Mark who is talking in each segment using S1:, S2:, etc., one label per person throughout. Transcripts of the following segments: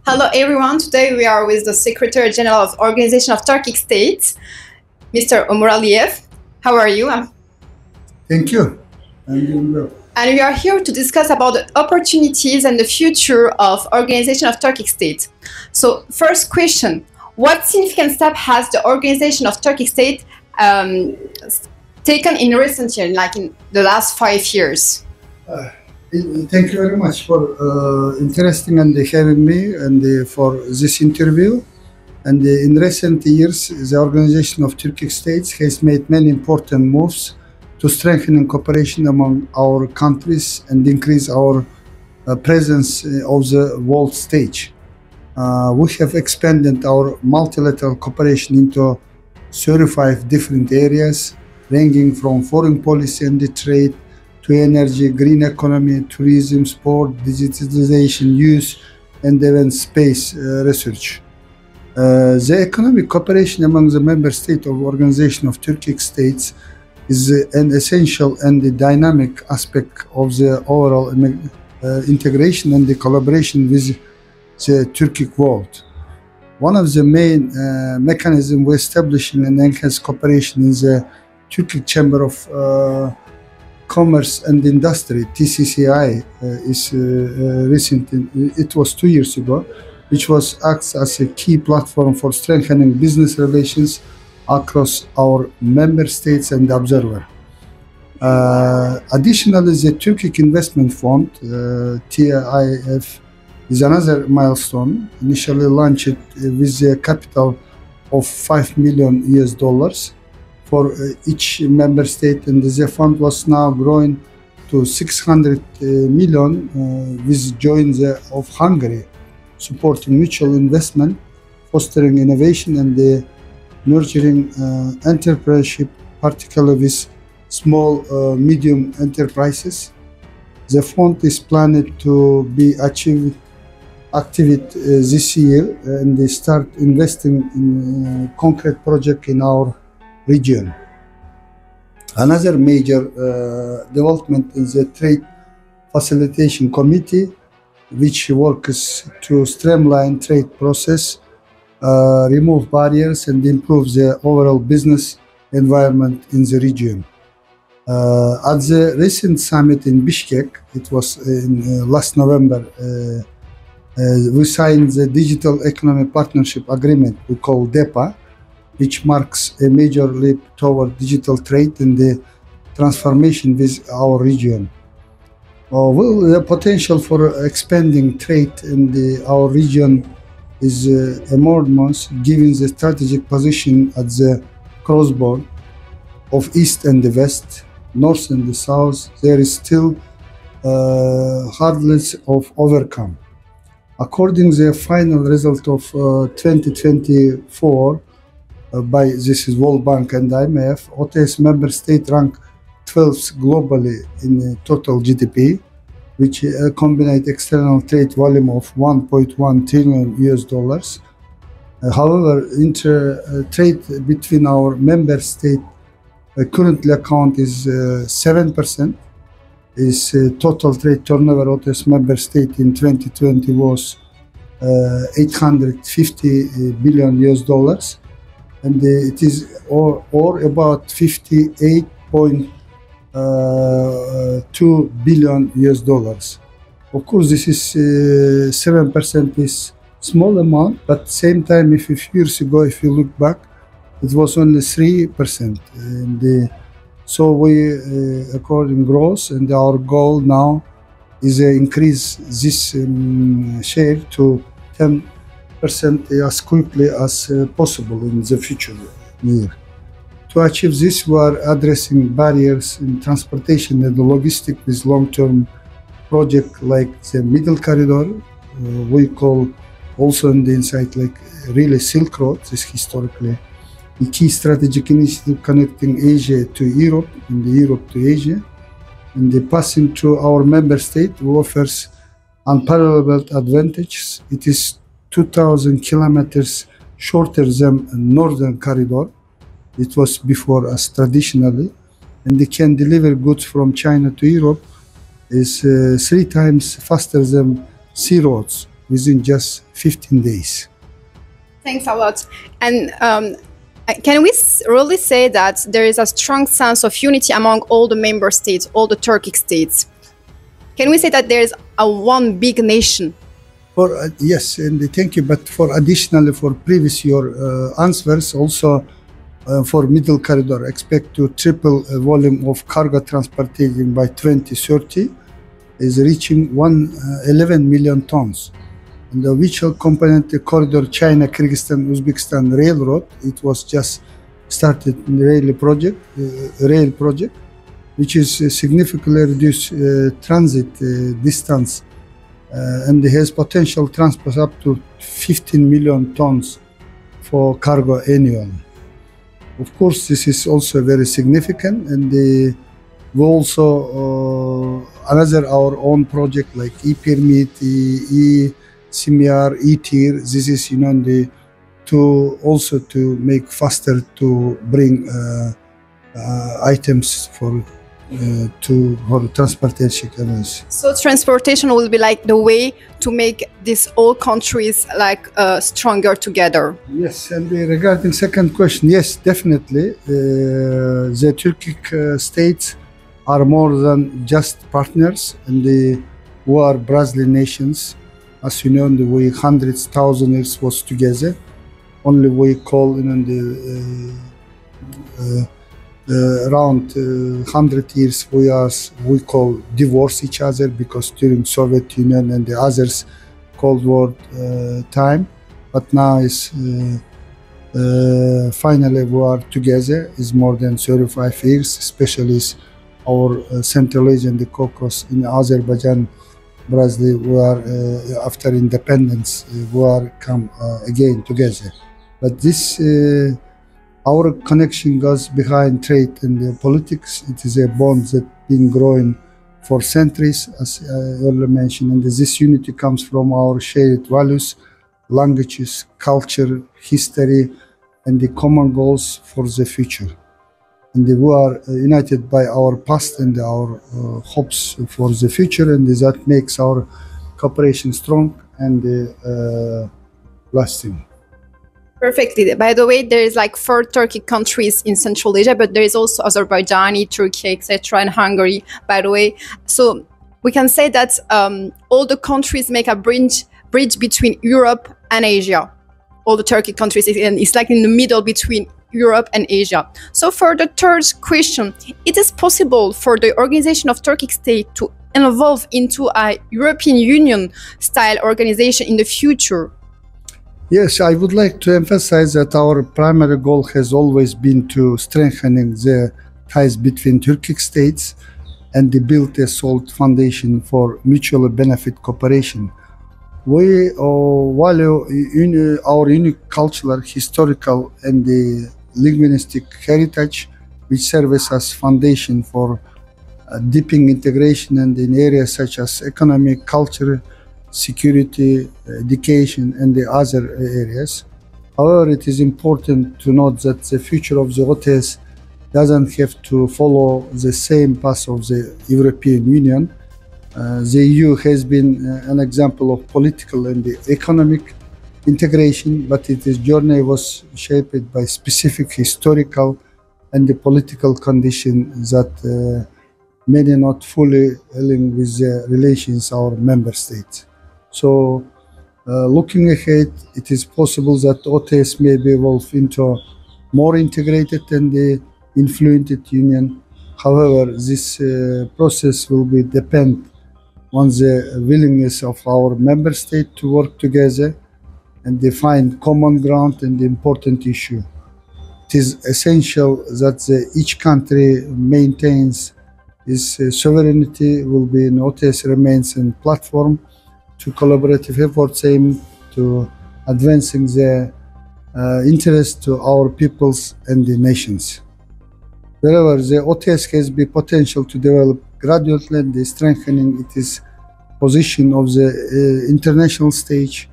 S1: Hello everyone, today we are with the Secretary General of Organization of Turkic States, Mr. Umur Aliyev. How are you?
S2: Thank you. I'm doing well.
S1: And we are here to discuss about the opportunities and the future of Organization of Turkic States. So, first question, what significant step has the Organization of Turkic States taken in recent years, like in the last 5 years?
S2: Thank you very much for interesting and having me and for this interview. And in recent years, the Organization of Turkic States has made many important moves to strengthen cooperation among our countries and increase our presence on the world stage. We have expanded our multilateral cooperation into 35 different areas, ranging from foreign policy and trade to energy, green economy, tourism, sport, digitalization, youth, and even space research. The economic cooperation among the member states of Organization of Turkic States is an essential and dynamic aspect of the overall integration and the collaboration with the Turkic world. One of the main mechanisms for establishing and enhanced cooperation in the Turkic Chamber of Commerce and Industry, TCCI, is recent. It was 2 years ago, which was acts as a key platform for strengthening business relations across our member states and observer. Additionally, the Turkic Investment Fund, TIF, is another milestone, initially launched with a capital of $5 million for each member state, and the fund was now growing to 600 million with joint of Hungary, supporting mutual investment, fostering innovation, and nurturing entrepreneurship, particularly with small, medium enterprises. The fund is planned to be active this year, and they start investing in concrete projects in our region. Another major development is the Trade Facilitation Committee, which works to streamline trade process, remove barriers, and improve the overall business environment in the region. At the recent summit in Bishkek, it was in last November, we signed the Digital Economy Partnership Agreement we call DEPA, which marks a major leap toward digital trade and the transformation with our region. The potential for expanding trade in our region is enormous, given the strategic position at the crossbar of East and the West, North and the South. There is still hurdles of overcome. According to the final result of 2024, by this is World Bank and IMF, OTS member state rank 12th globally in total GDP, which combined external trade volume of $1.1 trillion. However, trade between our member state currently account is 7%. Is total trade turnover OTS member state in 2020 was $850 billion. And it is or about $58.2 billion. Of course, this is 7% is small amount, but same time, if a few years ago, if you look back, it was only 3%. And so we, according growth, and our goal now is increase this share to 10% as quickly as possible in the future year. To achieve this, we are addressing barriers in transportation and logistics with long-term projects like the Middle Corridor. We call also in the insight like really Silk Road, this historically a key strategic initiative connecting Asia to Europe and Europe to Asia. And the passing through our member state offers unparalleled advantages. It is 2,000 kilometers shorter than Northern Corridor. It was before us traditionally, and they can deliver goods from China to Europe is 3 times faster than sea roads. within just 15 days.
S1: Thanks a lot. And can we really say that there is a strong sense of unity among all the member states, all the Turkic states? Can we say that there is a one big nation?
S2: Yes, and thank you. But additionally, for previous your answers, also for middle corridor, expect to triple volume of cargo transportation by 2030, is reaching 11 million tons. And the virtual component, the corridor China, Kyrgyzstan, Uzbekistan railroad, it was just started rail project, which is significantly reduced transit distance and has potential transport up to 15 million tons for cargo annually. Of course, this is also very significant, and we also another our own project like e-permit, CMR, e-tier. This is to make faster to bring items for transportation.
S1: So transportation will be like the way to make these all countries like stronger together.
S2: Yes, and regarding second question, yes, definitely, the Turkic states are more than just partners, and we are Brazilian nations. As you know, we hundreds, thousands was together. Only we call around 100 years we call divorce each other, because during Soviet Union and the others Cold War time. But now is finally we are together. Is more than 35 years, especially our Central Asia and the Caucasus in Azerbaijan, Brazil. We are after independence we are come again together. But this. Our connection goes behind trade and politics. It is a bond that been growing for centuries, as I earlier mentioned. And this unity comes from our shared values, languages, culture, history, and the common goals for the future. And we are united by our past and our hopes for the future, and that makes our cooperation strong and lasting.
S1: Perfectly. By the way, there is like 4 Turkic countries in Central Asia, but there is also Azerbaijan, Turkey, etc., and Hungary, by the way. So we can say that all the countries make a bridge between Europe and Asia. All the Turkic countries, and it's like in the middle between Europe and Asia. So for the third question, it is possible for the organization of Turkic state to evolve into a European Union style organization in the future?
S2: Yes, I would like to emphasize that our primary goal has always been to strengthening the ties between Turkic states and build a solid foundation for mutual benefit cooperation. We value our unique cultural, historical, and linguistic heritage, which serves as foundation for deepening integration and in areas such as economic, culture, security, education, and the other areas. However, it is important to note that the future of the OTS doesn't have to follow the same path of the European Union. The EU has been an example of political and economic integration, but its journey was shaped by specific historical and political conditions that may not fully align with the relations of our member states. So, looking ahead, it is possible that OTS may evolve into a more integrated and influent union. However, this process will depend on the willingness of our member states to work together and find common ground and important issue. It is essential that each country maintains its sovereignty. Will be in OTS remains a platform to collaborative efforts aimed to advancing the interest to our peoples and the nations. However, the OTS has the potential to develop gradually and strengthening its position of the international stage,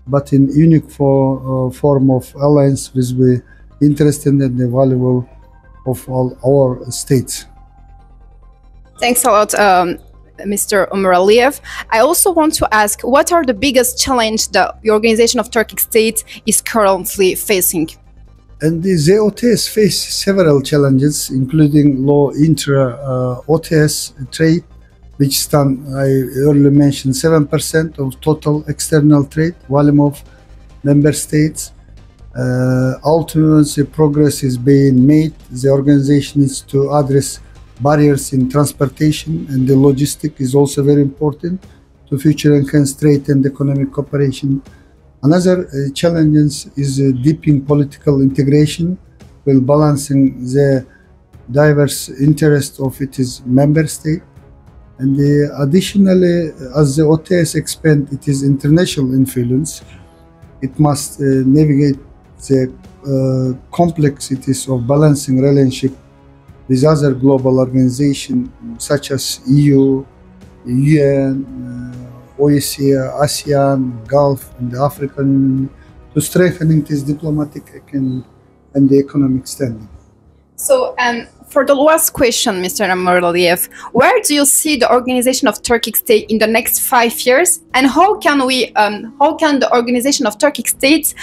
S2: but in unique form of alliance with the interest and the valuable of all our states.
S1: Thanks a lot. Mr. Ömer Aliyev. I also want to ask, what are the biggest challenges the Organization of Turkic States is currently facing?
S2: And the OTS face several challenges, including low intra-OTS trade, which I earlier mentioned 7% of total external trade volume of member states. Ultimately, progress is being made. The organization needs to address barriers in transportation, and the logistic is also very important to future enhance trade and economic cooperation. Another challenge is deepening political integration while balancing the diverse interests of its member state. And additionally, as the OTS expands its international influence, it must navigate the complexities of balancing relationship with other global organizations such as EU, UN, OECD, ASEAN, Gulf, and the African Union to strengthening its diplomatic and the economic standing.
S1: So, for the last question, Mr. Ömer Aliyev, where do you see the Organization of Turkic States in the next 5 years, and how can the Organization of Turkic States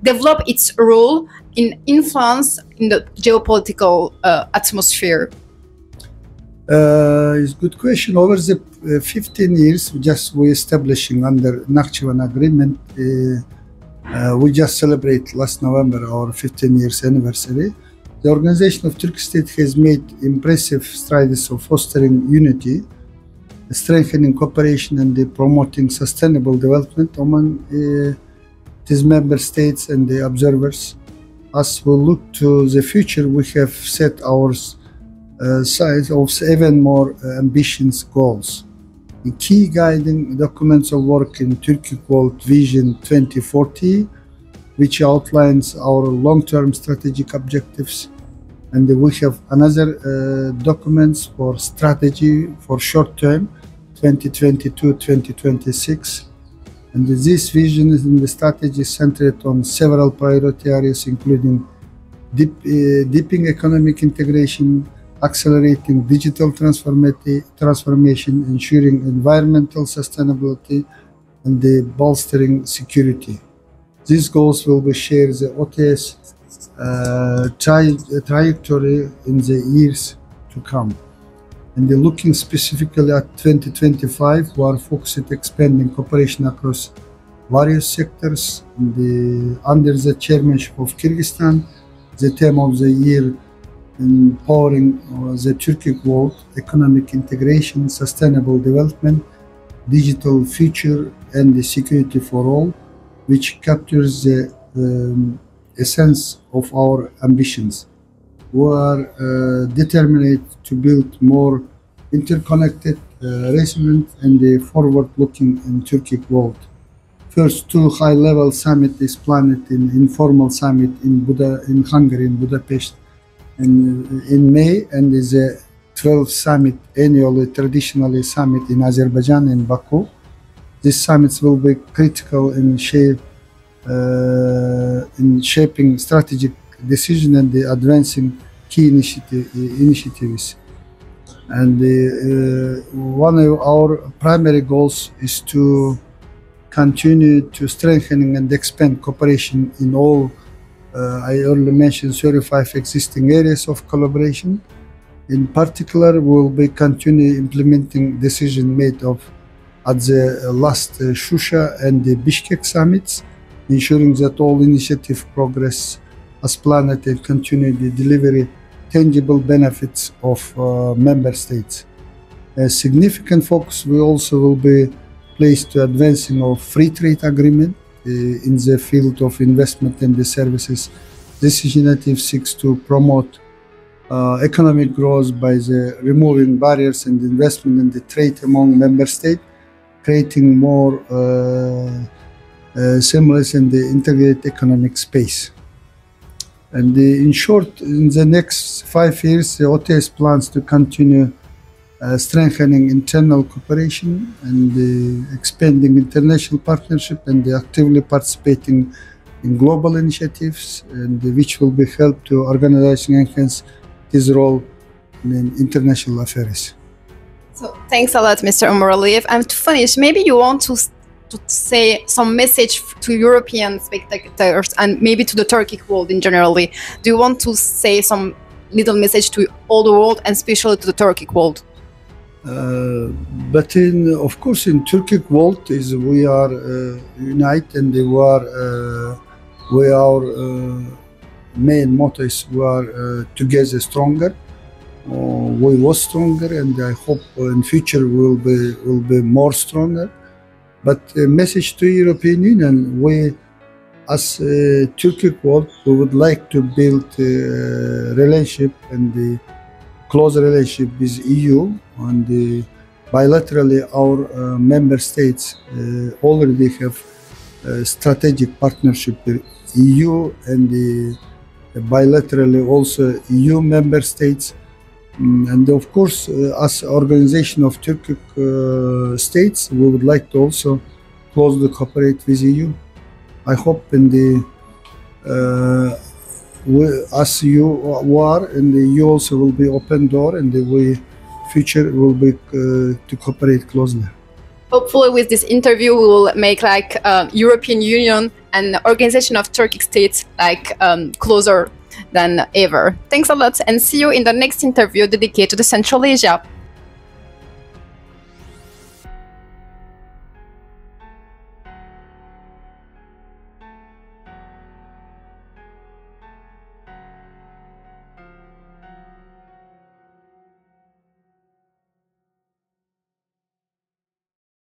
S1: develop its role in influence in the geopolitical atmosphere?
S2: It's a good question. Over the 15 years, we establishing under Nakhchivan Agreement, we just celebrate last November our 15 years anniversary. The Organization of Turkic States has made impressive strides of fostering unity, strengthening cooperation, and promoting sustainable development among its member states and the observers. As we look to the future, we have set our size of even more ambitious goals. The key guiding documents of work in Turkic World Vision 2040, which outlines our long-term strategic objectives. And we have another documents for strategy for short-term, 2022-2026. And this vision in the strategy is centered on several priority areas, including deepening economic integration, accelerating digital transformation, ensuring environmental sustainability, and bolstering security. These goals will be shared the OTS trajectory in the years to come. And looking specifically at 2025, we are focused on expanding cooperation across various sectors. Under the chairmanship of Kyrgyzstan, the theme of the year empowering the Turkic world, economic integration, sustainable development, digital future, and the security for all, which captures the essence of our ambitions. We are determined to build more interconnected, resilient, and forward-looking in Turkic world. First two high-level summit is planned in informal summit in Hungary, in Budapest, in May, and is a 12th summit annually, traditionally summit in Azerbaijan in Baku. These summits will be critical in shaping strategic decision and advancing key initiatives. And one of our primary goals is to continue to strengthen and expand cooperation in all I already mentioned 35 existing areas of collaboration. In particular, we will be continue implementing decision made at the last Shusha and the Bishkek summits, ensuring that all initiative progress as planned and continue the delivery tangible benefits of member states. A significant focus will also be placed to advancing of free trade agreement in the field of investment and the services. This initiative seeks to promote economic growth by removing barriers and investment in the trade among member states, creating more seamless and integrated economic space. And in short, in the next 5 years, the OTS plans to continue strengthening internal cooperation and expanding international partnership and actively participating in global initiatives, and which will be help to organization enhance his role in international affairs.
S1: So thanks a lot, Mr. Omuraliyev. And to finish, maybe you want to say some message to European spectators and maybe to the Turkic world in generally. Do you want to say some little message to all the world and especially to the Turkic world?
S2: But of course, in Turkic world is we are united and we are main motto is we are together stronger. We was stronger, and I hope in future will be more stronger. But a message to European Union: we, as Turkic world, we would like to build a relationship and the close relationship with EU, and bilaterally our member states already have strategic partnership with EU, and bilaterally also EU member states. And of course, as organization of Turkic states, we would like to also closely cooperate with EU. I hope in the as you are, and you also will be open door, and the future will be to cooperate closely.
S1: Hopefully, with this interview, we will make like European Union and Organization of Turkic States like closer than ever. Thanks a lot, and see you in the next interview dedicated to Central Asia.